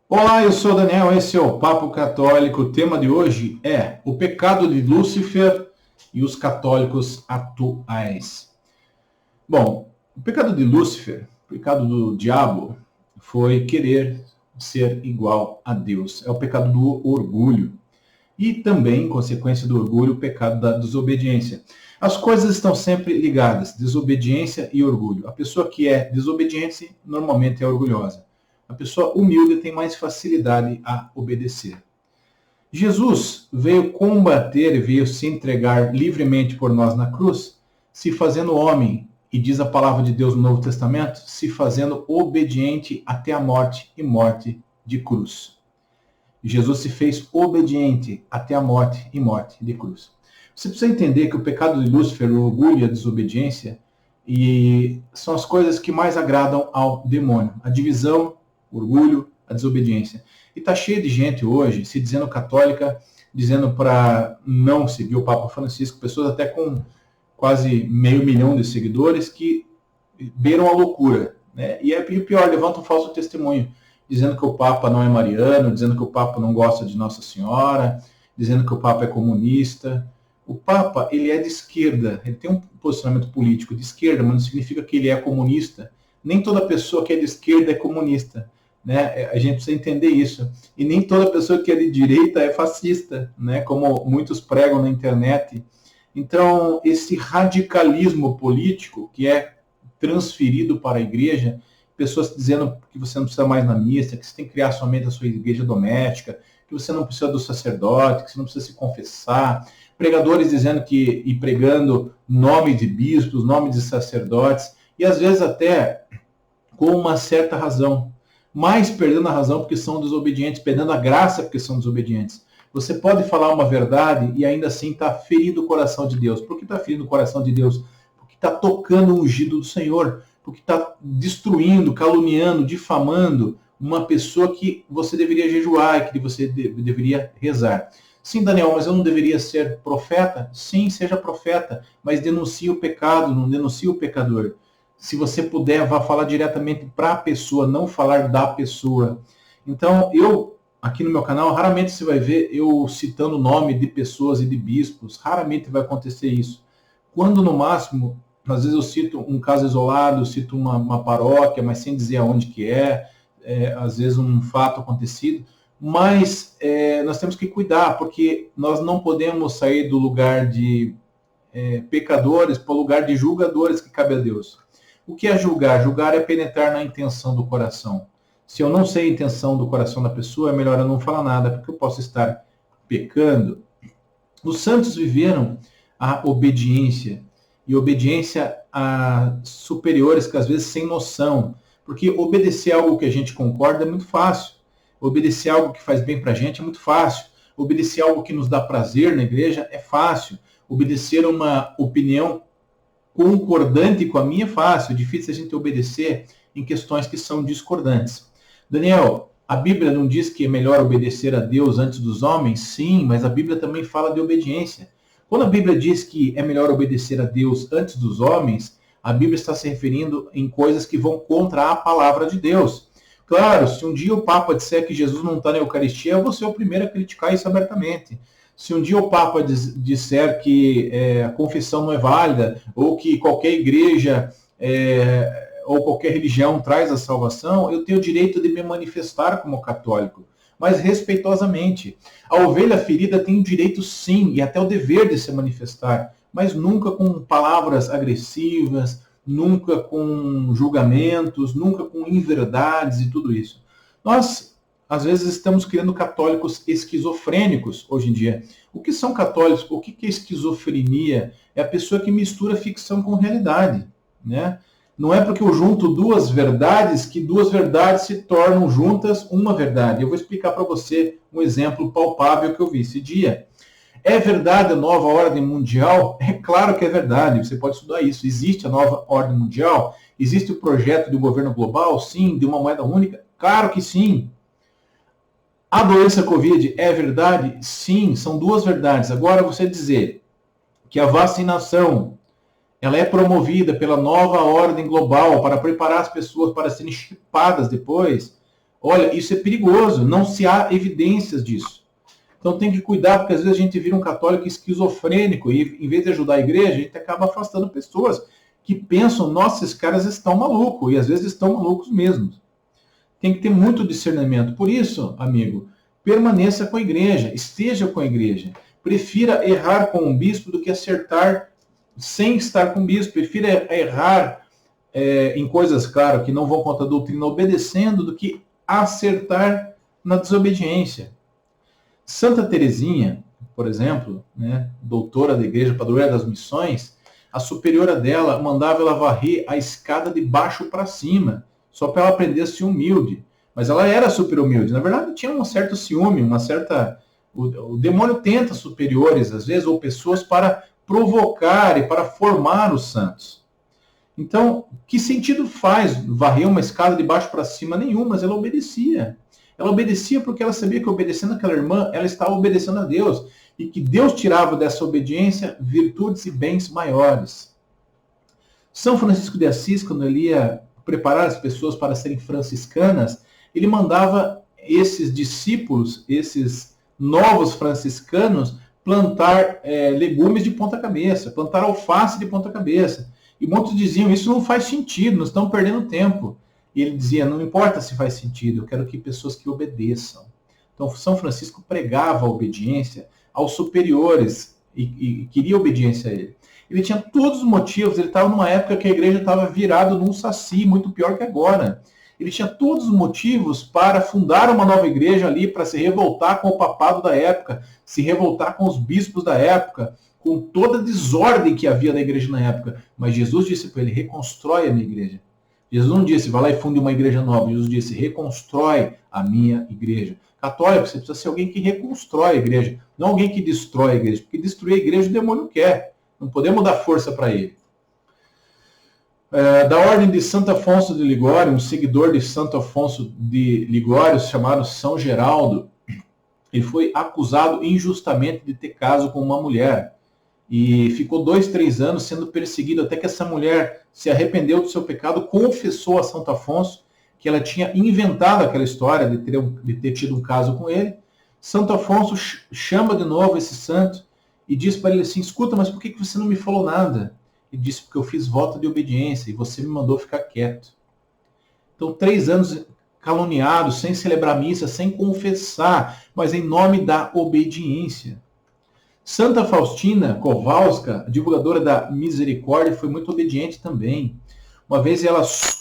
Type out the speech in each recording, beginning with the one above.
Olá, eu sou o Daniel, esse é o Papo Católico. O tema de hoje é o pecado de Lúcifer e os católicos atuais. Bom, o pecado de Lúcifer, o pecado do diabo, foi querer ser igual a Deus. É o pecado do orgulho. E também, em consequência do orgulho, o pecado da desobediência. As coisas estão sempre ligadas, desobediência e orgulho. A pessoa que é desobediente normalmente é orgulhosa. A pessoa humilde tem mais facilidade a obedecer. Jesus veio combater, veio se entregar livremente por nós na cruz, se fazendo homem, e diz a palavra de Deus no Novo Testamento, se fazendo obediente até a morte e morte de cruz. Jesus se fez obediente até a morte e morte de cruz. Você precisa entender que o pecado de Lúcifer, o orgulho e a desobediência, são as coisas que mais agradam ao demônio. A divisão, o orgulho, a desobediência. E está cheio de gente hoje se dizendo católica, dizendo para não seguir o Papa Francisco, pessoas até com quase 500 mil de seguidores que beiram a loucura. Né? E o pior, levantam um falso testemunho, dizendo que o Papa não é mariano, dizendo que o Papa não gosta de Nossa Senhora, dizendo que o Papa é comunista. O Papa, ele é de esquerda, ele tem um posicionamento político de esquerda, mas não significa que ele é comunista. Nem toda pessoa que é de esquerda é comunista. Né? A gente precisa entender isso. E nem toda pessoa que é de direita é fascista, né? Como muitos pregam na internet. Então, esse radicalismo político que é transferido para a igreja, pessoas dizendo que você não precisa mais na missa, que você tem que criar somente a sua igreja doméstica, que você não precisa do sacerdote, que você não precisa se confessar, pregadores dizendo que, e pregando nome de bispos, nome de sacerdotes, e às vezes até com uma certa razão, mas perdendo a razão porque são desobedientes, perdendo a graça porque são desobedientes. Você pode falar uma verdade e ainda assim está ferindo o coração de Deus. Por que está ferindo o coração de Deus? Porque está tocando o ungido do Senhor, porque está destruindo, caluniando, difamando uma pessoa que você deveria jejuar e que você deveria rezar. Sim, Daniel, mas eu não deveria ser profeta? Sim, seja profeta, mas denuncie o pecado, não denuncie o pecador. Se você puder, vá falar diretamente para a pessoa, não falar da pessoa. Então, aqui no meu canal, raramente você vai ver eu citando o nome de pessoas e de bispos. Raramente vai acontecer isso. Quando, no máximo, às vezes eu cito um caso isolado, eu cito uma paróquia, mas sem dizer aonde que às vezes um fato acontecido. Mas nós temos que cuidar, porque nós não podemos sair do lugar de pecadores para o lugar de julgadores que cabe a Deus. O que é julgar? Julgar é penetrar na intenção do coração. Se eu não sei a intenção do coração da pessoa, é melhor eu não falar nada, porque eu posso estar pecando. Os santos viveram a obediência, e obediência a superiores que às vezes sem noção, porque obedecer algo que a gente concorda é muito fácil, obedecer algo que faz bem para a gente é muito fácil, obedecer algo que nos dá prazer na igreja é fácil, obedecer uma opinião concordante com a minha é fácil, é difícil a gente obedecer em questões que são discordantes. Daniel, a Bíblia não diz que é melhor obedecer a Deus antes dos homens? Sim, mas a Bíblia também fala de obediência. Quando a Bíblia diz que é melhor obedecer a Deus antes dos homens, a Bíblia está se referindo em coisas que vão contra a palavra de Deus. Claro, se um dia o Papa disser que Jesus não está na Eucaristia, eu vou ser o primeiro a criticar isso abertamente. Se um dia o Papa disser que a confissão não é válida, ou que qualquer igreja ou qualquer religião traz a salvação, eu tenho o direito de me manifestar como católico, mas respeitosamente. A ovelha ferida tem o direito, sim, e até o dever de se manifestar, mas nunca com palavras agressivas, nunca com julgamentos, nunca com inverdades e tudo isso. Nós às vezes estamos criando católicos esquizofrênicos hoje em dia. O que são católicos? O que é esquizofrenia? É a pessoa que mistura ficção com realidade. Né? Não é porque eu junto duas verdades que duas verdades se tornam juntas uma verdade. Eu vou explicar para você um exemplo palpável que eu vi esse dia. É verdade a nova ordem mundial? É claro que é verdade, você pode estudar isso. Existe a nova ordem mundial? Existe o projeto do governo global? Sim. De uma moeda única? Claro que sim. A doença Covid é verdade? Sim, são duas verdades. Agora, você dizer que a vacinação ela é promovida pela nova ordem global para preparar as pessoas para serem chipadas depois, Olha, isso é perigoso, não se há evidências disso. Então tem que cuidar, porque às vezes a gente vira um católico esquizofrênico e em vez de ajudar a igreja, a gente acaba afastando pessoas que pensam, nossa, esses caras estão malucos, e às vezes estão malucos mesmo. Tem que ter muito discernimento. Por isso, amigo, permaneça com a igreja, esteja com a igreja. Prefira errar com um bispo do que acertar sem estar com o bispo. Prefira errar em coisas, claro, que não vão contra a doutrina obedecendo, do que acertar na desobediência. Santa Teresinha, por exemplo, né, doutora da igreja, padroeira das missões, a superiora dela mandava ela varrer a escada de baixo para cima, só para ela aprender a ser humilde. Mas ela era super humilde. Na verdade, tinha um certo ciúme, uma certa... O demônio tenta superiores, às vezes, ou pessoas para provocar e para formar os santos. Então, que sentido faz varrer uma escada de baixo para cima? Nenhum, mas ela obedecia. Ela obedecia porque ela sabia que obedecendo aquela irmã, ela estava obedecendo a Deus. E que Deus tirava dessa obediência virtudes e bens maiores. São Francisco de Assis, quando ele ia preparar as pessoas para serem franciscanas, ele mandava esses discípulos, esses novos franciscanos, plantar legumes de ponta cabeça, plantar alface de ponta cabeça. E muitos diziam, isso não faz sentido, nós estamos perdendo tempo. E ele dizia, não importa se faz sentido, eu quero que pessoas que obedeçam. Então, São Francisco pregava a obediência aos superiores e queria obediência a ele. Ele tinha todos os motivos, ele estava numa época que a igreja estava virada num saci, muito pior que agora. Ele tinha todos os motivos para fundar uma nova igreja ali, para se revoltar com o papado da época, se revoltar com os bispos da época, com toda a desordem que havia na igreja na época. Mas Jesus disse para ele, reconstrói a minha igreja. Jesus não disse, vai lá e funde uma igreja nova. Jesus disse, reconstrói a minha igreja. Católico, você precisa ser alguém que reconstrói a igreja, não alguém que destrói a igreja. Porque destruir a igreja o demônio quer. Não podemos dar força para ele. Da ordem de Santo Afonso de Ligório, um seguidor de Santo Afonso de Ligório, chamado São Geraldo, ele foi acusado injustamente de ter caso com uma mulher. E ficou 2, 3 anos sendo perseguido, até que essa mulher se arrependeu do seu pecado, confessou a Santo Afonso que ela tinha inventado aquela história de ter tido um caso com ele. Santo Afonso chama de novo esse santo e diz para ele assim, escuta, mas por que você não me falou nada? Ele disse, porque eu fiz voto de obediência e você me mandou ficar quieto. Então, 3 anos caluniado, sem celebrar missa, sem confessar, mas em nome da obediência. Santa Faustina Kowalska, divulgadora da misericórdia, foi muito obediente também. Uma vez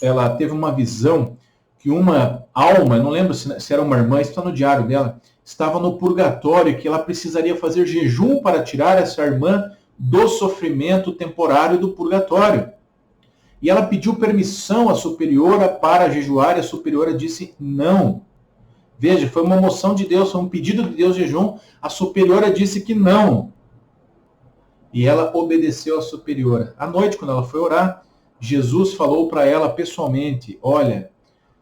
ela teve uma visão que uma alma, não lembro se era uma irmã, isso está no diário dela, estava no purgatório, que ela precisaria fazer jejum para tirar essa irmã do sofrimento temporário do purgatório. E ela pediu permissão à superiora para jejuar, e a superiora disse não. Veja, foi uma moção de Deus, foi um pedido de Deus de jejum, a superiora disse que não. E ela obedeceu à superiora. À noite, quando ela foi orar, Jesus falou para ela pessoalmente, olha,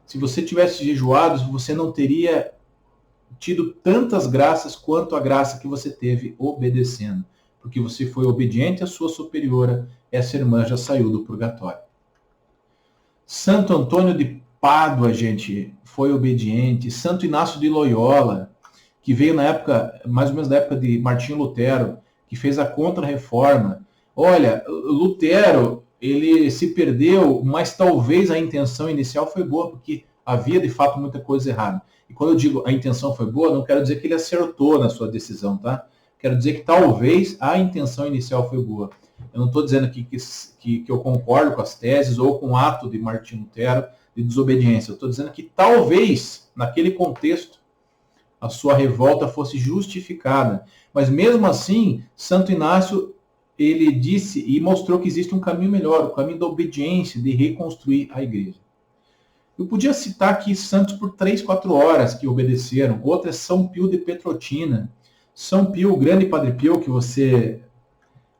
se você tivesse jejuado, você não teria tido tantas graças quanto a graça que você teve obedecendo. Porque você foi obediente à sua superiora, essa irmã já saiu do purgatório. Santo Antônio de Pádua, gente, foi obediente. Santo Inácio de Loyola, que veio na época, mais ou menos da época de Martinho Lutero, que fez a Contra-Reforma. Olha, Lutero, ele se perdeu, mas talvez a intenção inicial foi boa, porque havia de fato muita coisa errada. E quando eu digo a intenção foi boa, não quero dizer que ele acertou na sua decisão, tá? Quero dizer que talvez a intenção inicial foi boa. Eu não estou dizendo aqui que eu concordo com as teses ou com o ato de Martinho Lutero de desobediência. Eu estou dizendo que talvez, naquele contexto, a sua revolta fosse justificada. Mas mesmo assim, Santo Inácio, ele disse e mostrou que existe um caminho melhor, o caminho da obediência, de reconstruir a igreja. Eu podia citar aqui santos por 3, 4 horas que obedeceram. Outra é São Pio de Petrotina. São Pio, o grande Padre Pio, que você,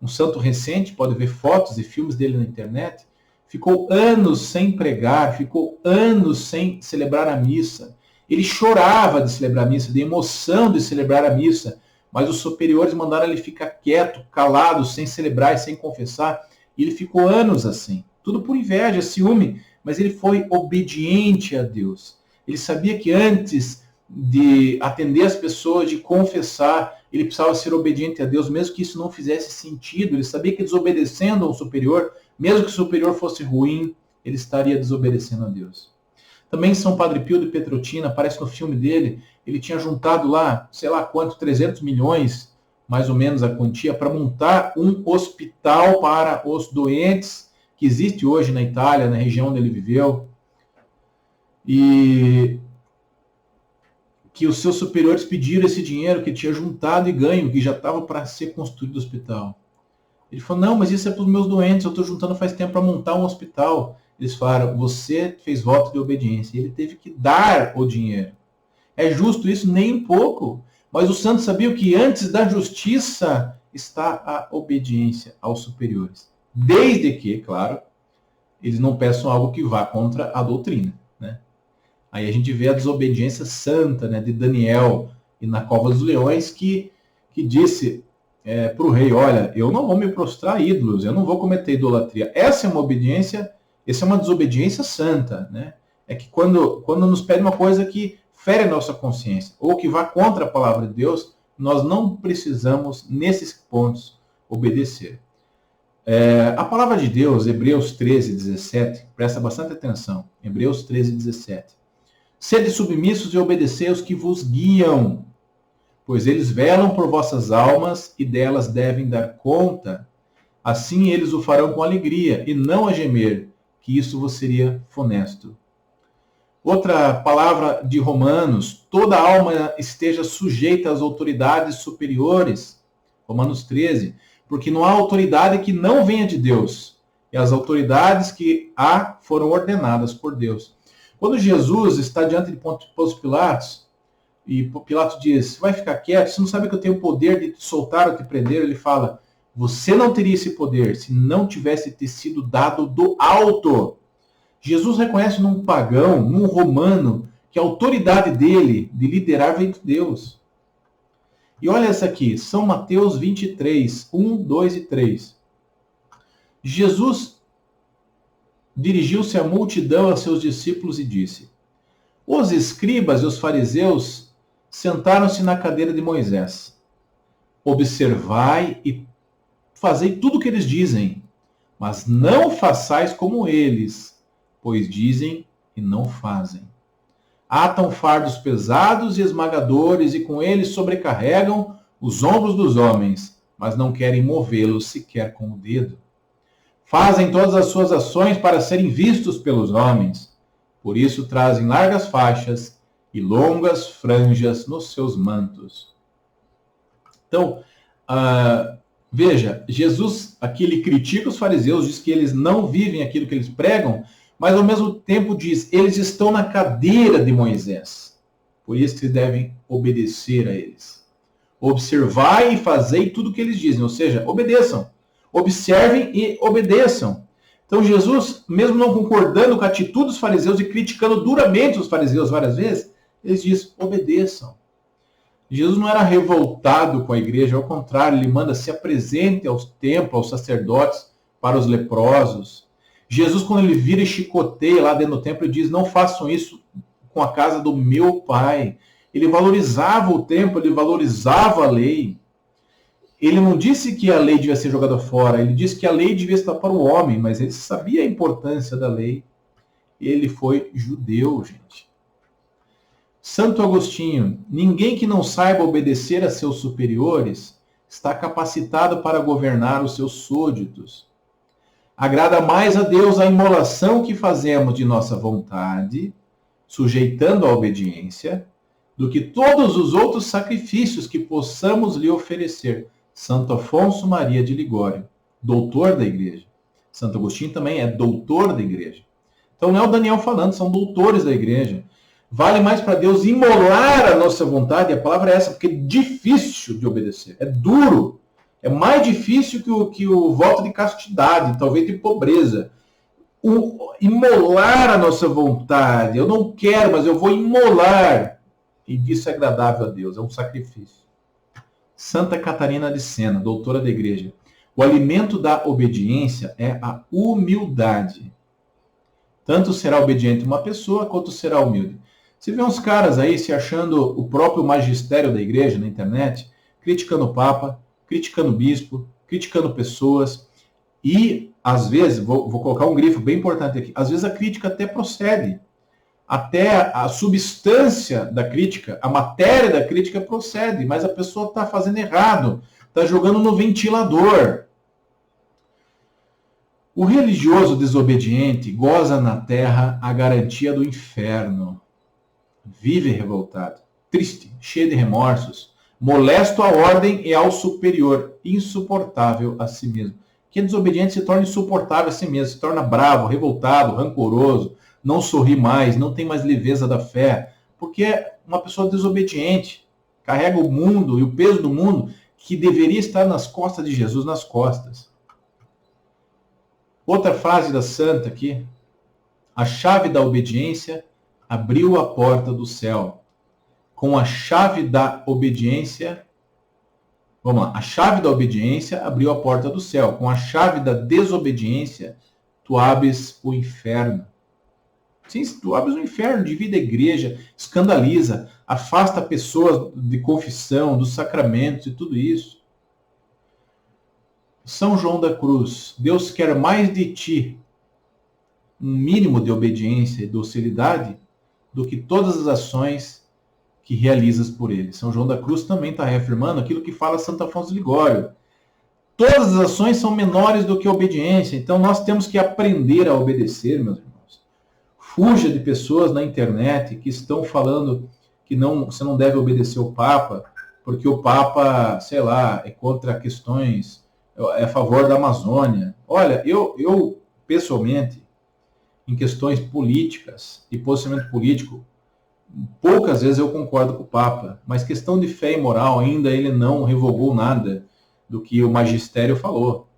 um santo recente, pode ver fotos e filmes dele na internet, ficou anos sem pregar, ficou anos sem celebrar a missa. Ele chorava de celebrar a missa, de emoção de celebrar a missa, mas os superiores mandaram ele ficar quieto, calado, sem celebrar e sem confessar, e ele ficou anos assim. Tudo por inveja, ciúme, mas ele foi obediente a Deus. Ele sabia que antes de atender as pessoas, de confessar, ele precisava ser obediente a Deus, mesmo que isso não fizesse sentido. Ele sabia que desobedecendo ao superior, mesmo que o superior fosse ruim, ele estaria desobedecendo a Deus. Também São Padre Pio de Petrotina, aparece no filme dele, ele tinha juntado lá, sei lá quanto, 300 milhões, mais ou menos a quantia, para montar um hospital para os doentes, que existe hoje na Itália, na região onde ele viveu. E que os seus superiores pediram esse dinheiro que tinha juntado e ganho, que já estava para ser construído o hospital. Ele falou, não, mas isso é para os meus doentes, eu estou juntando faz tempo para montar um hospital. Eles falaram, você fez voto de obediência. Ele teve que dar o dinheiro. É justo isso? Nem um pouco. Mas os santos sabiam que antes da justiça está a obediência aos superiores. Desde que, claro, eles não peçam algo que vá contra a doutrina. Né? Aí a gente vê a desobediência santa, né, de Daniel e na cova dos leões, que disse para o rei, olha, eu não vou me prostrar a ídolos, eu não vou cometer idolatria. Essa é uma obediência, essa é uma desobediência santa. Né? É que quando nos pede uma coisa que fere a nossa consciência, ou que vá contra a palavra de Deus, nós não precisamos, nesses pontos, obedecer. A palavra de Deus, Hebreus 13, 17, presta bastante atenção. Hebreus 13, 17. Sede submissos e obedecei aos que vos guiam, pois eles velam por vossas almas e delas devem dar conta. Assim eles o farão com alegria e não a gemer, que isso vos seria funesto. Outra palavra de Romanos, toda alma esteja sujeita às autoridades superiores. Romanos 13, porque não há autoridade que não venha de Deus, e as autoridades que há foram ordenadas por Deus. Quando Jesus está diante de Pôncio Pilatos, e Pilatos diz, vai ficar quieto, você não sabe que eu tenho o poder de te soltar ou te prender? Ele fala, você não teria esse poder se não tivesse te sido dado do alto. Jesus reconhece num pagão, num romano, que a autoridade dele de liderar vem de Deus. E olha essa aqui, São Mateus 23, 1, 2 e 3. Jesus dirigiu-se à multidão, a seus discípulos e disse, os escribas e os fariseus sentaram-se na cadeira de Moisés. Observai e fazei tudo o que eles dizem, mas não façais como eles, pois dizem e não fazem. Atam fardos pesados e esmagadores e com eles sobrecarregam os ombros dos homens, mas não querem movê-los sequer com o dedo. Fazem todas as suas ações para serem vistos pelos homens. Por isso trazem largas faixas e longas franjas nos seus mantos. Então, veja, Jesus aqui ele critica os fariseus, diz que eles não vivem aquilo que eles pregam, mas ao mesmo tempo diz, eles estão na cadeira de Moisés. Por isso que vocês devem obedecer a eles. Observai e fazei tudo o que eles dizem, ou seja, obedeçam. Observem e obedeçam. Então Jesus, mesmo não concordando com a atitude dos fariseus e criticando duramente os fariseus várias vezes, eles dizem, obedeçam. Jesus não era revoltado com a igreja, ao contrário, ele manda se apresente aos templos, aos sacerdotes, para os leprosos. Jesus, quando ele vira e chicoteia lá dentro do templo, ele diz, não façam isso com a casa do meu pai. Ele valorizava o templo, ele valorizava a lei. Ele não disse que a lei devia ser jogada fora, ele disse que a lei devia estar para o homem, mas ele sabia a importância da lei. Ele foi judeu, gente. Santo Agostinho, ninguém que não saiba obedecer a seus superiores está capacitado para governar os seus súditos. Agrada mais a Deus a imolação que fazemos de nossa vontade, sujeitando a obediência, do que todos os outros sacrifícios que possamos lhe oferecer. Santo Afonso Maria de Ligório, doutor da igreja. Santo Agostinho também é doutor da igreja. Então não é o Daniel falando, são doutores da igreja. Vale mais para Deus imolar a nossa vontade, e a palavra é essa, porque é difícil de obedecer, é duro. É mais difícil que o voto de castidade, talvez de pobreza. Imolar a nossa vontade. Eu não quero, mas eu vou imolar. E isso é agradável a Deus, é um sacrifício. Santa Catarina de Sena, doutora da igreja. O alimento da obediência é a humildade. Tanto será obediente uma pessoa, quanto será humilde. Você vê uns caras aí se achando o próprio magistério da igreja na internet, criticando o Papa, criticando o bispo, criticando pessoas. E, às vezes, vou colocar um grifo bem importante aqui, às vezes a crítica até procede. Até a substância da crítica, a matéria da crítica procede, mas a pessoa está fazendo errado, está jogando no ventilador. O religioso desobediente goza na terra a garantia do inferno. Vive revoltado, triste, cheio de remorsos, molesto à ordem e ao superior, insuportável a si mesmo. Quem é desobediente se torna insuportável a si mesmo, se torna bravo, revoltado, rancoroso, não sorri mais, não tem mais leveza da fé, porque é uma pessoa desobediente, carrega o mundo e o peso do mundo que deveria estar nas costas de Jesus, nas costas. Outra frase da santa aqui, a chave da obediência abriu a porta do céu. Com a chave da obediência, vamos lá, a chave da obediência abriu a porta do céu. Com a chave da desobediência, tu abres o inferno. Sim, tu abres o inferno, divide a igreja, escandaliza, afasta pessoas de confissão, dos sacramentos e tudo isso. São João da Cruz, Deus quer mais de ti um mínimo de obediência e docilidade do que todas as ações que realizas por ele. São João da Cruz também está reafirmando aquilo que fala Santo Afonso de Ligório. Todas as ações são menores do que a obediência, então nós temos que aprender a obedecer, meus irmãos. Fuja de pessoas na internet que estão falando que você não deve obedecer o Papa, porque o Papa, sei lá, é contra questões, é a favor da Amazônia. Olha, eu pessoalmente, em questões políticas e posicionamento político, poucas vezes eu concordo com o Papa, mas questão de fé e moral, ainda ele não revogou nada do que o magistério falou.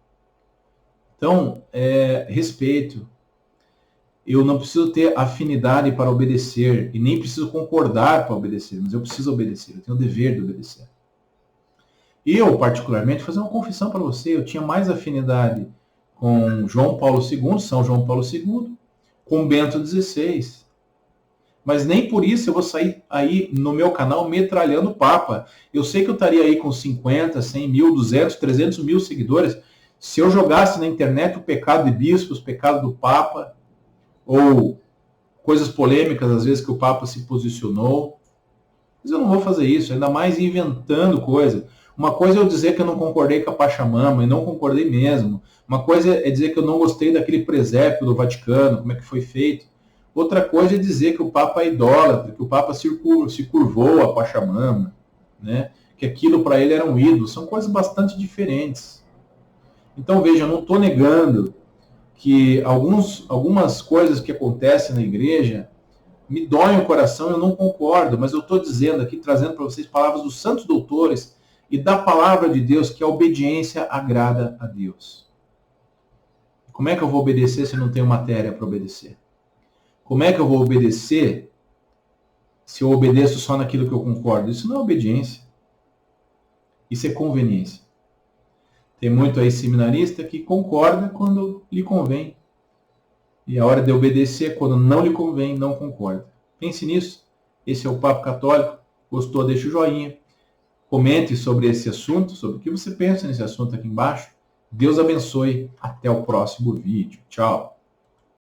Então, respeito. Eu não preciso ter afinidade para obedecer e nem preciso concordar para obedecer, mas eu preciso obedecer, eu tenho o dever de obedecer. Eu, particularmente, vou fazer uma confissão para você, eu tinha mais afinidade com João Paulo II, São João Paulo II, com Bento XVI. Mas nem por isso eu vou sair aí no meu canal metralhando o Papa. Eu sei que eu estaria aí com 50, 100 mil, 200, 300 mil seguidores se eu jogasse na internet o pecado de bispos, o pecado do Papa, ou coisas polêmicas, às vezes, que o Papa se posicionou. Mas eu não vou fazer isso, ainda mais inventando coisa. Uma coisa é eu dizer que eu não concordei com a Pachamama, e não concordei mesmo. Uma coisa é dizer que eu não gostei daquele presépio do Vaticano, como é que foi feito. Outra coisa é dizer que o Papa é idólatra, que o Papa se curvou a Pachamama, né? Que aquilo para ele era um ídolo. São coisas bastante diferentes. Então, veja, eu não estou negando que algumas coisas que acontecem na igreja me doem o coração, eu não concordo, mas eu estou dizendo aqui, trazendo para vocês palavras dos santos doutores e da palavra de Deus, que a obediência agrada a Deus. Como é que eu vou obedecer se eu não tenho matéria para obedecer? Como é que eu vou obedecer se eu obedeço só naquilo que eu concordo? Isso não é obediência. Isso é conveniência. Tem muito aí seminarista que concorda quando lhe convém. E a hora de obedecer, quando não lhe convém, não concorda. Pense nisso. Esse é o Papo Católico. Gostou? Deixa o joinha. Comente sobre esse assunto, sobre o que você pensa nesse assunto aqui embaixo. Deus abençoe. Até o próximo vídeo. Tchau.